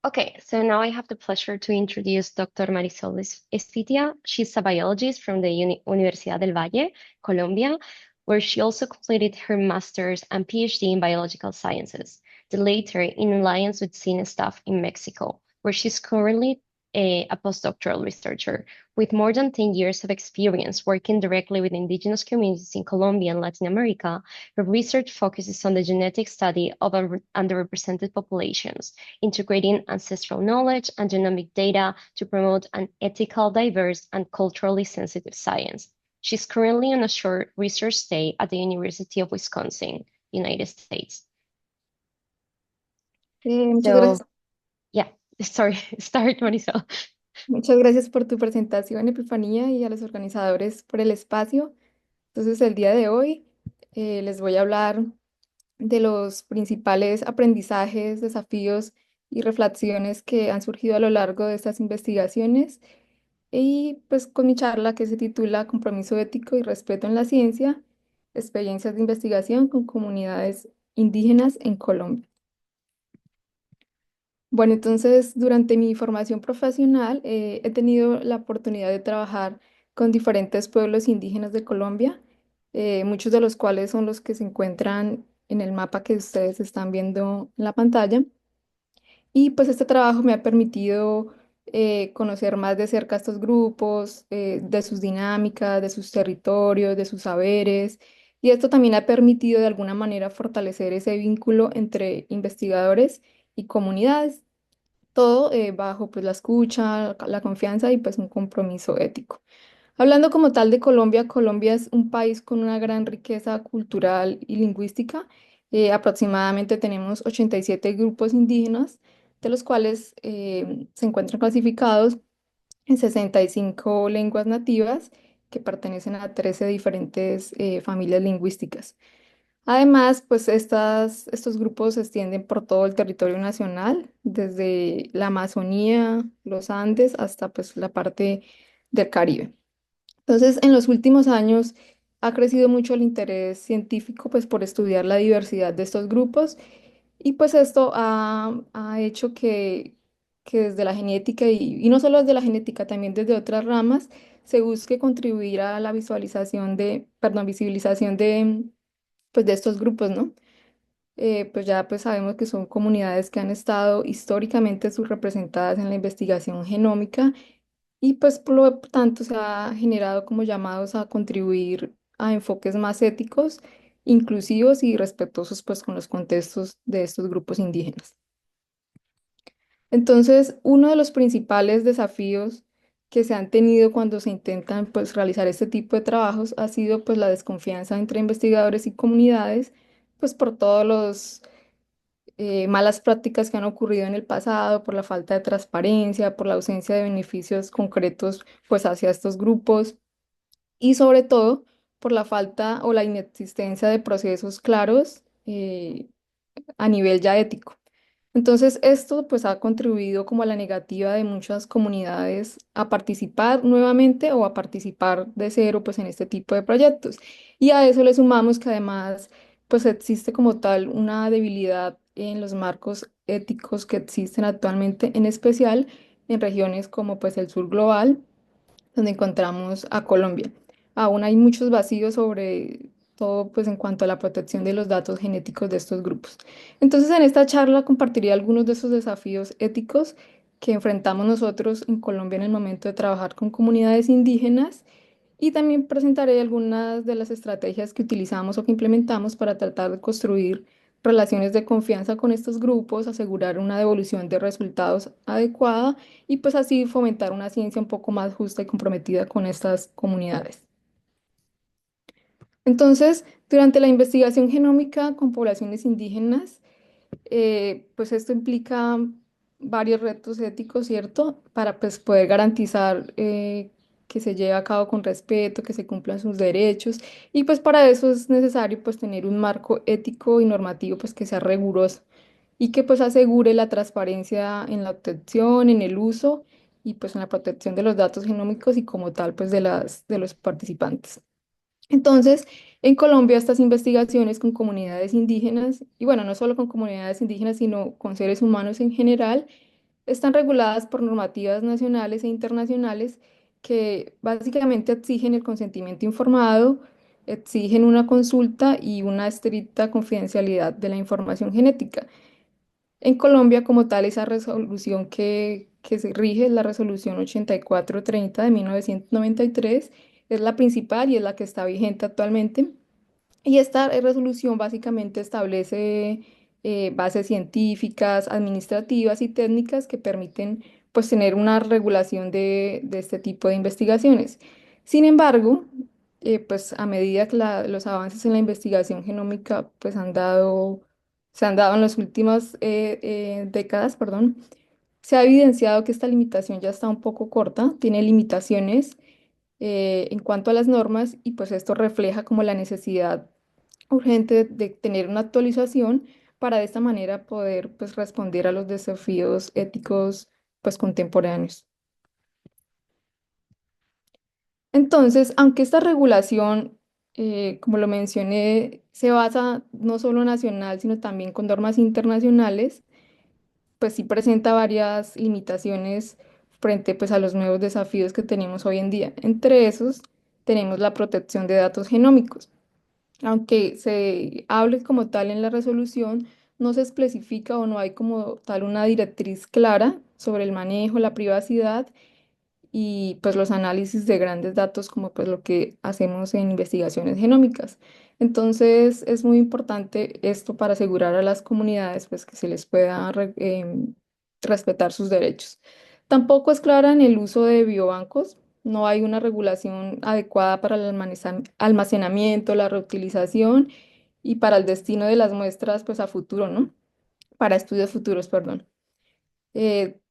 Okay, so now I have the pleasure to introduce Dr. Marisol Espitia. She's a biologist from the Universidad del Valle, Colombia, where she also completed her master's and PhD in biological sciences, the latter in alliance with CineStaff in Mexico, where she's currently a postdoctoral researcher with more than 10 years of experience working directly with indigenous communities in Colombia and Latin America. Her research focuses on the genetic study of underrepresented populations, integrating ancestral knowledge and genomic data to promote an ethical, diverse, and culturally sensitive science. She's currently on a short research stay at the University of Wisconsin, United States. Muchas gracias, So, yeah, sorry, start, Marisol. muchas gracias por tu presentación, Epifanía, y a los organizadores por el espacio. Entonces, el día de hoy les voy a hablar de los principales aprendizajes, desafíos y reflexiones que han surgido a lo largo de estas investigaciones y pues con mi charla que se titula Compromiso ético y respeto en la ciencia, experiencias de investigación con comunidades indígenas en Colombia. Bueno, entonces durante mi formación profesional he tenido la oportunidad de trabajar con diferentes pueblos indígenas de Colombia, muchos de los cuales son los que se encuentran en el mapa que ustedes están viendo en la pantalla. Y pues este trabajo me ha permitido conocer más de cerca a estos grupos, de sus dinámicas, de sus territorios, de sus saberes. Y esto también ha permitido de alguna manera fortalecer ese vínculo entre investigadores y comunidades. Todo bajo pues la escucha, la confianza y pues un compromiso ético. Hablando como tal de Colombia, Colombia es un país con una gran riqueza cultural y lingüística. Aproximadamente tenemos 87 grupos indígenas, de los cuales se encuentran clasificados en 65 lenguas nativas que pertenecen a 13 diferentes familias lingüísticas. Además, pues estos grupos se extienden por todo el territorio nacional, desde la Amazonía, los Andes, hasta pues la parte del Caribe. Entonces, en los últimos años ha crecido mucho el interés científico pues por estudiar la diversidad de estos grupos y pues esto ha hecho que desde la genética y no solo desde la genética, también desde otras ramas se busque contribuir a la visualización visibilización de estos grupos, ¿no? Pues ya pues sabemos que son comunidades que han estado históricamente subrepresentadas en la investigación genómica y pues por lo tanto se ha generado como llamados a contribuir a enfoques más éticos, inclusivos y respetuosos pues con los contextos de estos grupos indígenas. Entonces, uno de los principales desafíos que se han tenido cuando se intentan pues realizar este tipo de trabajos ha sido pues la desconfianza entre investigadores y comunidades, pues por todos los malas prácticas que han ocurrido en el pasado, por la falta de transparencia, por la ausencia de beneficios concretos pues hacia estos grupos y sobre todo por la falta o la inexistencia de procesos claros a nivel ya ético. Entonces, esto pues ha contribuido como a la negativa de muchas comunidades a participar nuevamente o a participar de cero pues en este tipo de proyectos. Y a eso le sumamos que además pues existe como tal una debilidad en los marcos éticos que existen actualmente, en especial en regiones como pues el sur global donde encontramos a Colombia. Aún hay muchos vacíos sobre todo pues en cuanto a la protección de los datos genéticos de estos grupos. Entonces, en esta charla compartiré algunos de esos desafíos éticos que enfrentamos nosotros en Colombia en el momento de trabajar con comunidades indígenas y también presentaré algunas de las estrategias que utilizamos o que implementamos para tratar de construir relaciones de confianza con estos grupos, asegurar una devolución de resultados adecuada y pues así fomentar una ciencia un poco más justa y comprometida con estas comunidades. Entonces, durante la investigación genómica con poblaciones indígenas, pues esto implica varios retos éticos, ¿cierto? Para pues, poder garantizar que se lleve a cabo con respeto, que se cumplan sus derechos. Y pues para eso es necesario pues tener un marco ético y normativo pues que sea riguroso y que pues asegure la transparencia en la obtención, en el uso y pues en la protección de los datos genómicos y como tal pues de los participantes. Entonces, en Colombia estas investigaciones con comunidades indígenas, y bueno, no solo con comunidades indígenas, sino con seres humanos en general, están reguladas por normativas nacionales e internacionales que básicamente exigen el consentimiento informado, exigen una consulta y una estricta confidencialidad de la información genética. En Colombia, como tal, esa resolución que se rige es la resolución 8430 de 1993, es la principal y es la que está vigente actualmente. Y esta resolución básicamente establece bases científicas, administrativas y técnicas que permiten pues tener una regulación de este tipo de investigaciones. Sin embargo, pues a medida que los avances en la investigación genómica pues se han dado en las últimas décadas, perdón, se ha evidenciado que esta limitación ya está un poco corta, tiene limitaciones en cuanto a las normas y pues esto refleja como la necesidad urgente de tener una actualización para de esta manera poder pues responder a los desafíos éticos pues contemporáneos. Entonces, aunque esta regulación, como lo mencioné, se basa no solo nacional, sino también con normas internacionales, pues sí presenta varias limitaciones frente pues a los nuevos desafíos que tenemos hoy en día. Entre esos tenemos la protección de datos genómicos. Aunque se hable como tal en la resolución, no se especifica o no hay como tal una directriz clara sobre el manejo, la privacidad y pues los análisis de grandes datos como pues lo que hacemos en investigaciones genómicas. Entonces es muy importante esto para asegurar a las comunidades pues que se les pueda respetar sus derechos. Tampoco es clara en el uso de biobancos. No hay una regulación adecuada para el almacenamiento, la reutilización y para el destino de las muestras pues a futuro, ¿no? Para estudios futuros, perdón. Eh,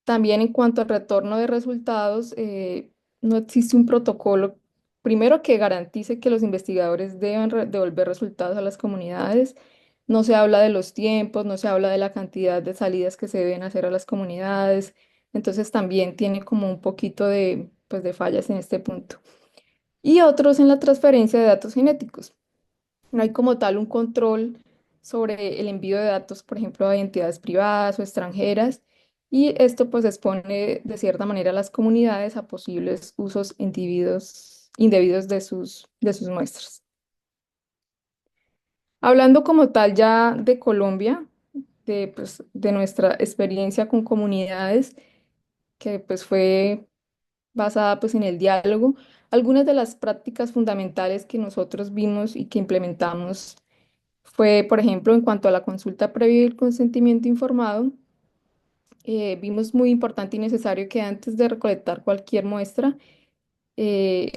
También en cuanto al retorno de resultados, no existe un protocolo, primero que garantice que los investigadores deben devolver resultados a las comunidades. No se habla de los tiempos, no se habla de la cantidad de salidas que se deben hacer a las comunidades. Entonces también tiene como un poquito de, pues, de fallas en este punto. Y otros en la transferencia de datos genéticos. No hay como tal un control sobre el envío de datos, por ejemplo, a entidades privadas o extranjeras, y esto pues expone de cierta manera a las comunidades a posibles usos indebidos de sus muestras. Hablando como tal ya de Colombia, pues, de nuestra experiencia con comunidades, que pues fue basada pues en el diálogo, algunas de las prácticas fundamentales que nosotros vimos y que implementamos fue, por ejemplo, en cuanto a la consulta previa y el consentimiento informado, vimos muy importante y necesario que antes de recolectar cualquier muestra,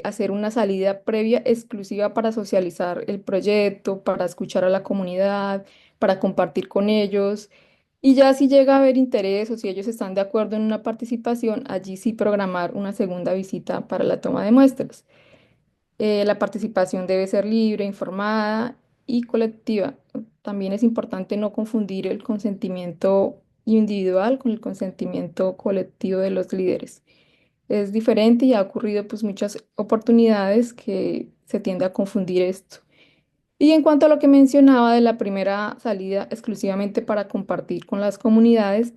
hacer una salida previa exclusiva para socializar el proyecto, para escuchar a la comunidad, para compartir con ellos. Y ya si llega a haber interés o si ellos están de acuerdo en una participación, allí sí programar una segunda visita para la toma de muestras. La participación debe ser libre, informada y colectiva. También es importante no confundir el consentimiento individual con el consentimiento colectivo de los líderes. Es diferente y ha ocurrido pues muchas oportunidades que se tiende a confundir esto. Y en cuanto a lo que mencionaba de la primera salida exclusivamente para compartir con las comunidades,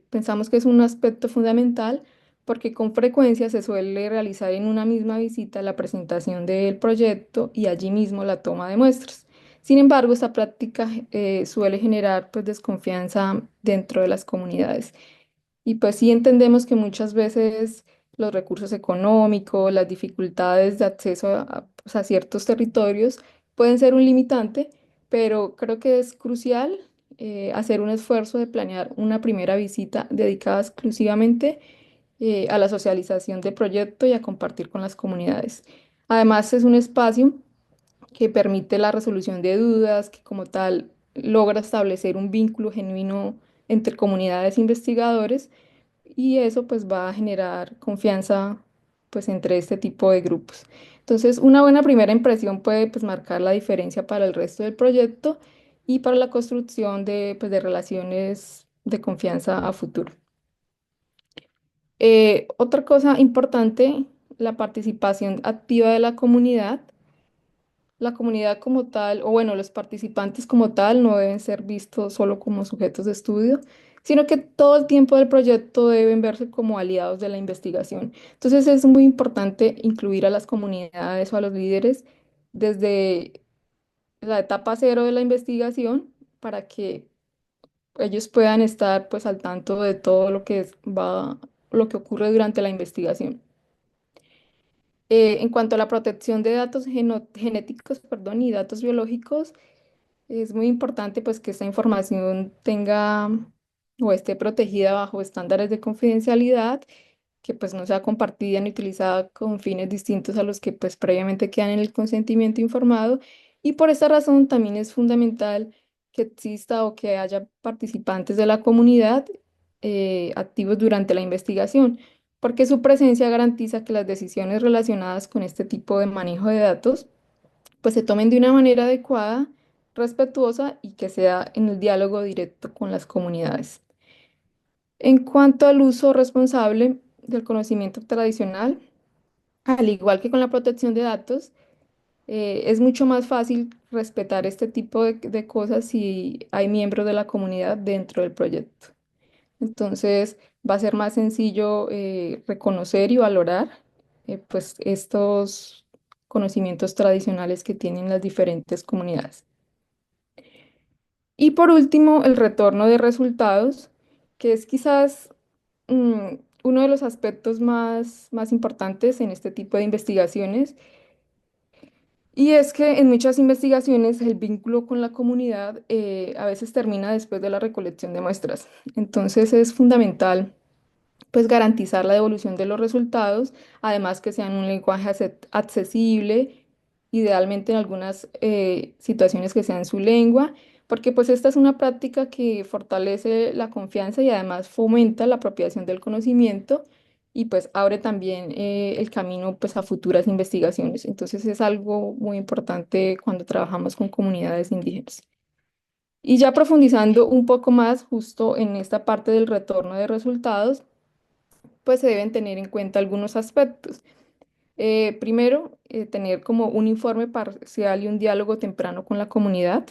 pensamos que es un aspecto fundamental porque con frecuencia se suele realizar en una misma visita la presentación del proyecto y allí mismo la toma de muestras. Sin embargo, esta práctica suele generar pues desconfianza dentro de las comunidades. Y pues sí entendemos que muchas veces los recursos económicos, las dificultades de acceso pues, a ciertos territorios pueden ser un limitante, pero creo que es crucial hacer un esfuerzo de planear una primera visita dedicada exclusivamente a la socialización del proyecto y a compartir con las comunidades. Además, es un espacio que permite la resolución de dudas, que como tal logra establecer un vínculo genuino entre comunidades e investigadores y eso pues va a generar confianza pues entre este tipo de grupos. Entonces, una buena primera impresión puede pues marcar la diferencia para el resto del proyecto y para la construcción de, pues, de relaciones de confianza a futuro. Otra cosa importante, la participación activa de la comunidad. La comunidad como tal, o bueno, los participantes como tal, no deben ser vistos solo como sujetos de estudio, sino que todo el tiempo del proyecto deben verse como aliados de la investigación. Entonces es muy importante incluir a las comunidades o a los líderes desde la etapa cero de la investigación para que ellos puedan estar pues al tanto de todo lo que lo que ocurre durante la investigación. En cuanto a la protección de datos genéticos, perdón, y datos biológicos, es muy importante pues que esta información tenga o esté protegida bajo estándares de confidencialidad, que pues no sea compartida ni utilizada con fines distintos a los que pues previamente quedan en el consentimiento informado. Y por esta razón también es fundamental que exista o que haya participantes de la comunidad activos durante la investigación, porque su presencia garantiza que las decisiones relacionadas con este tipo de manejo de datos pues se tomen de una manera adecuada, respetuosa y que sea en el diálogo directo con las comunidades. En cuanto al uso responsable del conocimiento tradicional, al igual que con la protección de datos, es mucho más fácil respetar este tipo de cosas si hay miembros de la comunidad dentro del proyecto. Entonces, va a ser más sencillo reconocer y valorar pues estos conocimientos tradicionales que tienen las diferentes comunidades. Y por último, el retorno de resultados, que es quizás mm, uno de los aspectos más importantes en este tipo de investigaciones. Y es que en muchas investigaciones el vínculo con la comunidad a veces termina después de la recolección de muestras. Entonces es fundamental pues garantizar la devolución de los resultados, además que sean un lenguaje accesible, idealmente en algunas situaciones que sean su lengua, porque pues esta es una práctica que fortalece la confianza y además fomenta la apropiación del conocimiento y pues abre también el camino pues a futuras investigaciones. Entonces es algo muy importante cuando trabajamos con comunidades indígenas. Y ya profundizando un poco más justo en esta parte del retorno de resultados, pues se deben tener en cuenta algunos aspectos. Primero, tener como un informe parcial y un diálogo temprano con la comunidad.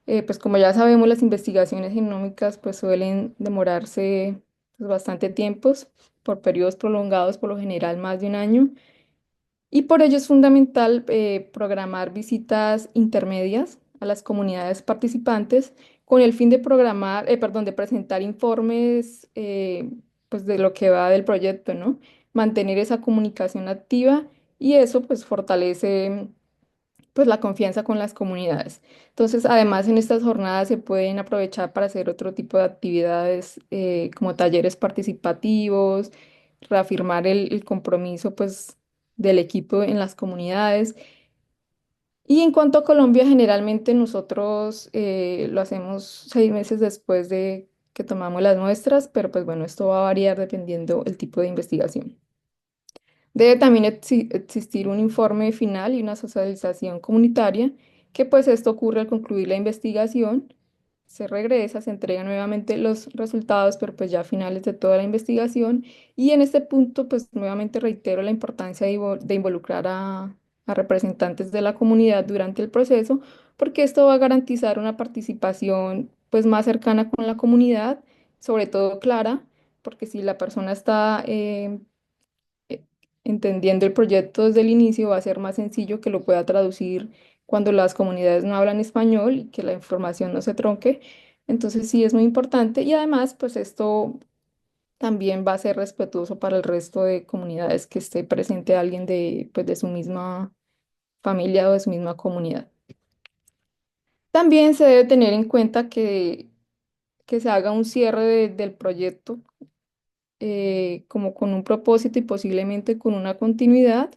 Pues como ya sabemos, las investigaciones genómicas pues suelen demorarse pues, bastante tiempos por periodos prolongados, por lo general más de un año. Y por ello es fundamental programar visitas intermedias a las comunidades participantes con el fin de de presentar informes pues de lo que va del proyecto, ¿no? Mantener esa comunicación activa y eso pues fortalece pues la confianza con las comunidades. Entonces, además en estas jornadas se pueden aprovechar para hacer otro tipo de actividades como talleres participativos, reafirmar el compromiso pues del equipo en las comunidades. Y en cuanto a Colombia, generalmente nosotros lo hacemos 6 meses después de que tomamos las muestras, pero pues bueno, esto va a variar dependiendo el tipo de investigación. Debe también existir un informe final y una socialización comunitaria, que pues esto ocurre al concluir la investigación, se regresa, se entregan nuevamente los resultados, pero pues ya a finales de toda la investigación. Y en este punto pues nuevamente reitero la importancia de involucrar a representantes de la comunidad durante el proceso, porque esto va a garantizar una participación pues más cercana con la comunidad, sobre todo clara, porque si la persona está eh, entendiendo el proyecto desde el inicio, va a ser más sencillo que lo pueda traducir cuando las comunidades no hablan español y que la información no se tronque. Entonces sí es muy importante y además pues esto también va a ser respetuoso para el resto de comunidades que esté presente alguien de, pues, de su misma familia o de su misma comunidad. También se debe tener en cuenta que se haga un cierre del proyecto como con un propósito y posiblemente con una continuidad.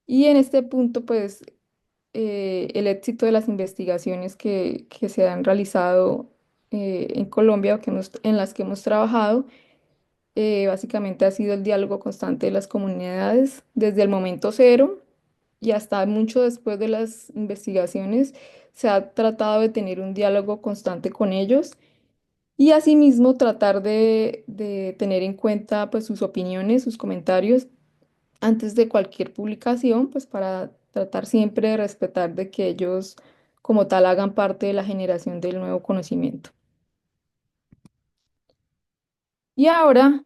Y en este punto, pues, el éxito de las investigaciones que se han realizado en Colombia o en las que hemos trabajado, básicamente ha sido el diálogo constante de las comunidades desde el momento cero y hasta mucho después de las investigaciones. Se ha tratado de tener un diálogo constante con ellos y asimismo tratar de tener en cuenta pues, sus opiniones, sus comentarios antes de cualquier publicación, pues para tratar siempre de respetar de que ellos como tal hagan parte de la generación del nuevo conocimiento. Y ahora,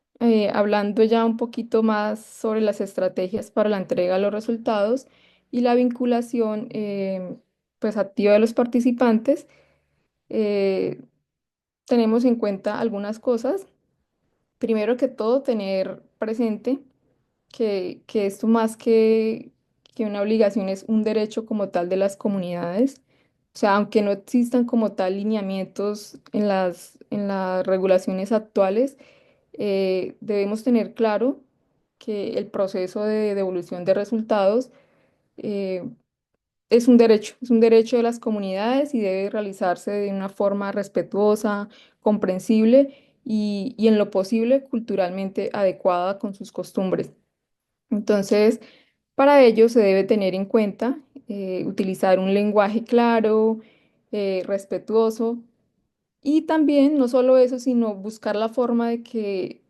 hablando ya un poquito más sobre las estrategias para la entrega de los resultados y la vinculación pues activa de los participantes, eh, tenemos en cuenta algunas cosas. Primero que todo, tener presente que esto más que una obligación es un derecho como tal de las comunidades. O sea, aunque no existan como tal lineamientos en las regulaciones actuales, debemos tener claro que el proceso de devolución de resultados eh, es un derecho de las comunidades y debe realizarse de una forma respetuosa, comprensible y en lo posible culturalmente adecuada con sus costumbres. Entonces, para ello se debe tener en cuenta utilizar un lenguaje claro, respetuoso y también, no solo eso, sino buscar la forma de que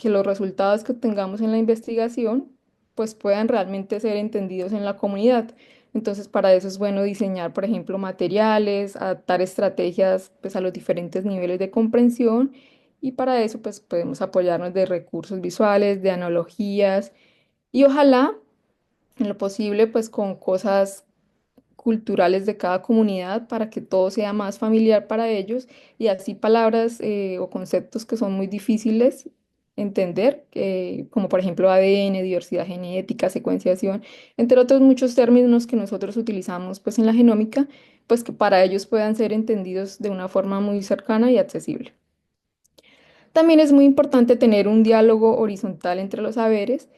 los resultados que obtengamos en la investigación pues puedan realmente ser entendidos en la comunidad. Entonces, para eso es bueno diseñar, por ejemplo, materiales, adaptar estrategias pues a los diferentes niveles de comprensión y para eso pues podemos apoyarnos de recursos visuales, de analogías y ojalá en lo posible pues con cosas culturales de cada comunidad para que todo sea más familiar para ellos y así palabras o conceptos que son muy difíciles entender, como por ejemplo ADN, diversidad genética, secuenciación, entre otros muchos términos que nosotros utilizamos pues en la genómica, pues que para ellos puedan ser entendidos de una forma muy cercana y accesible. También es muy importante tener un diálogo horizontal entre los saberes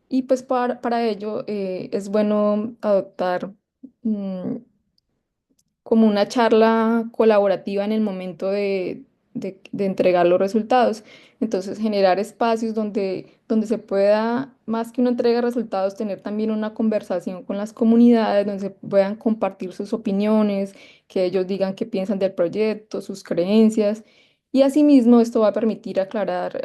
y pues para ello es bueno adoptar mm, como una charla colaborativa en el momento de entregar los resultados. Entonces, generar espacios donde se pueda, más que una entrega de resultados, tener también una conversación con las comunidades, donde se puedan compartir sus opiniones, que ellos digan qué piensan del proyecto, sus creencias. Y asimismo, esto va a permitir aclarar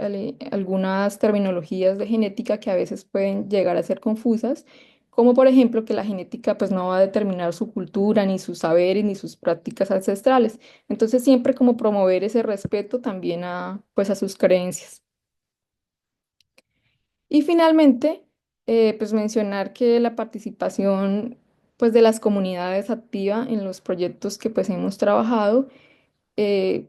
algunas terminologías de genética que a veces pueden llegar a ser confusas como por ejemplo que la genética pues no va a determinar su cultura, ni sus saberes, ni sus prácticas ancestrales. Entonces siempre como promover ese respeto también a pues a sus creencias. Y finalmente, pues mencionar que la participación pues de las comunidades activa en los proyectos que pues hemos trabajado eh,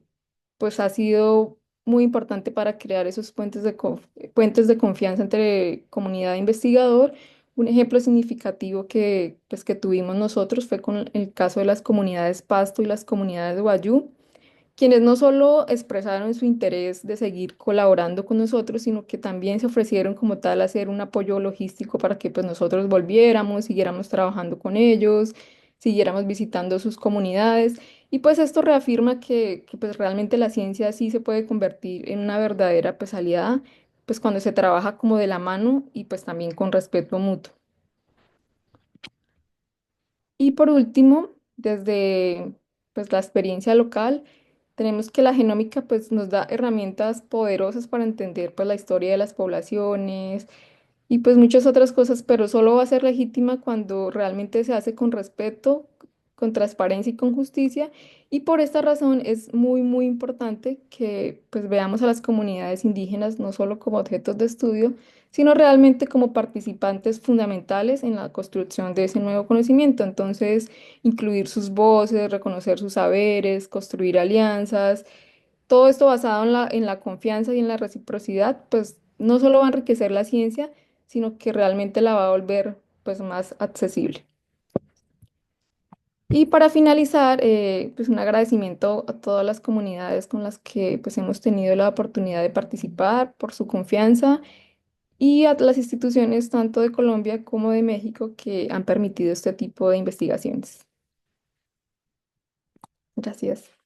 pues ha sido muy importante para crear esos puentes de confianza entre comunidad e investigador. Un ejemplo significativo pues, que tuvimos nosotros fue con el caso de las comunidades Pasto y las comunidades Wayuu, quienes no solo expresaron su interés de seguir colaborando con nosotros, sino que también se ofrecieron como tal a hacer un apoyo logístico para que pues nosotros volviéramos, siguiéramos trabajando con ellos, siguiéramos visitando sus comunidades. Y pues esto reafirma pues realmente la ciencia sí se puede convertir en una verdadera pues aliada, pues cuando se trabaja como de la mano y pues también con respeto mutuo. Y por último, desde pues, la experiencia local, tenemos que la genómica pues, nos da herramientas poderosas para entender pues, la historia de las poblaciones, y pues muchas otras cosas, pero solo va a ser legítima cuando realmente se hace con respeto, con transparencia y con justicia. Y por esta razón es muy importante que pues veamos a las comunidades indígenas no solo como objetos de estudio, sino realmente como participantes fundamentales en la construcción de ese nuevo conocimiento. Entonces, incluir sus voces, reconocer sus saberes, construir alianzas todo esto basado en la confianza y en la reciprocidad, pues no solo va a enriquecer la ciencia, sino que realmente la va a volver pues más accesible. Y para finalizar, pues un agradecimiento a todas las comunidades con las que pues hemos tenido la oportunidad de participar por su confianza y a las instituciones tanto de Colombia como de México que han permitido este tipo de investigaciones. Gracias.